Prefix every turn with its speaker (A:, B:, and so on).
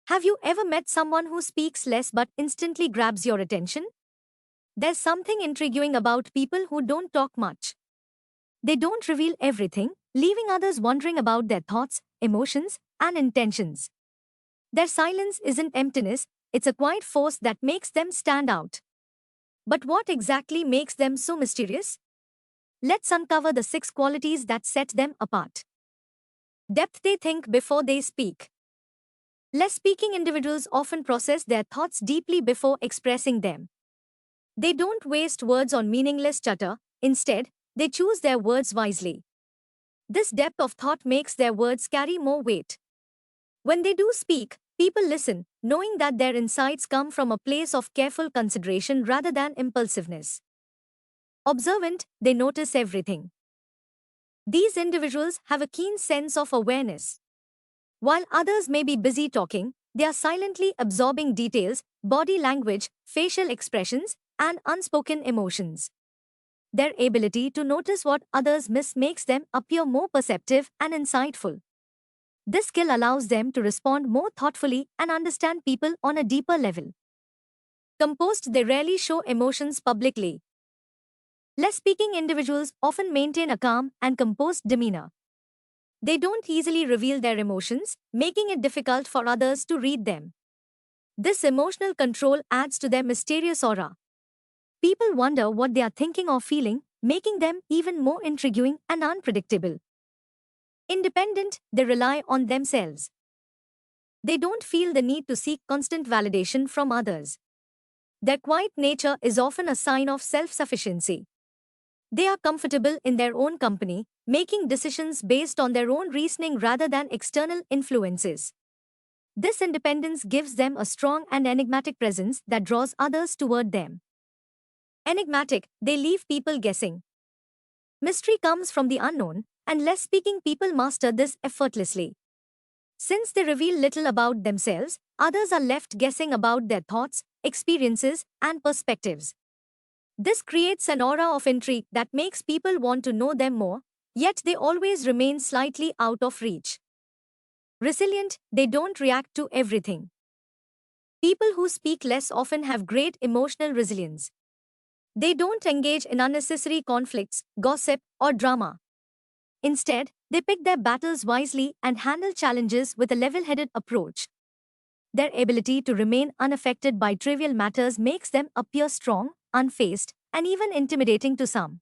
A: Have you ever met someone who speaks less but instantly grabs your attention? There's something intriguing about people who don't talk much. They don't reveal everything, leaving others wondering about their thoughts, emotions, and intentions. Their silence isn't emptiness, it's a quiet force that makes them stand out. But what exactly makes them so mysterious? Let's uncover the 6 qualities that set them apart. Depth: they think before they speak. Less speaking individuals often process their thoughts deeply before expressing them. They don't waste words on meaningless chatter, instead, they choose their words wisely. This depth of thought makes their words carry more weight. When they do speak, people listen, knowing that their insights come from a place of careful consideration rather than impulsiveness. Observant: they notice everything. These individuals have a keen sense of awareness. While others may be busy talking, they are silently absorbing details, body language, facial expressions, and unspoken emotions. Their ability to notice what others miss makes them appear more perceptive and insightful. This skill allows them to respond more thoughtfully and understand people on a deeper level. Composed: they rarely show emotions publicly. Less speaking individuals often maintain a calm and composed demeanor. They don't easily reveal their emotions, making it difficult for others to read them. This emotional control adds to their mysterious aura. People wonder what they are thinking or feeling, making them even more intriguing and unpredictable. Independent: they rely on themselves. They don't feel the need to seek constant validation from others. Their quiet nature is often a sign of self-sufficiency. They are comfortable in their own company, making decisions based on their own reasoning rather than external influences. This independence gives them a strong and enigmatic presence that draws others toward them. Enigmatic: they leave people guessing. Mystery comes from the unknown, and less speaking people master this effortlessly. Since they reveal little about themselves, others are left guessing about their thoughts, experiences, and perspectives. This creates an aura of intrigue that makes people want to know them more, yet they always remain slightly out of reach. Resilient: they don't react to everything. People who speak less often have great emotional resilience. They don't engage in unnecessary conflicts, gossip, or drama. Instead, they pick their battles wisely and handle challenges with a level-headed approach. Their ability to remain unaffected by trivial matters makes them appear strong, unfazed, and even intimidating to some.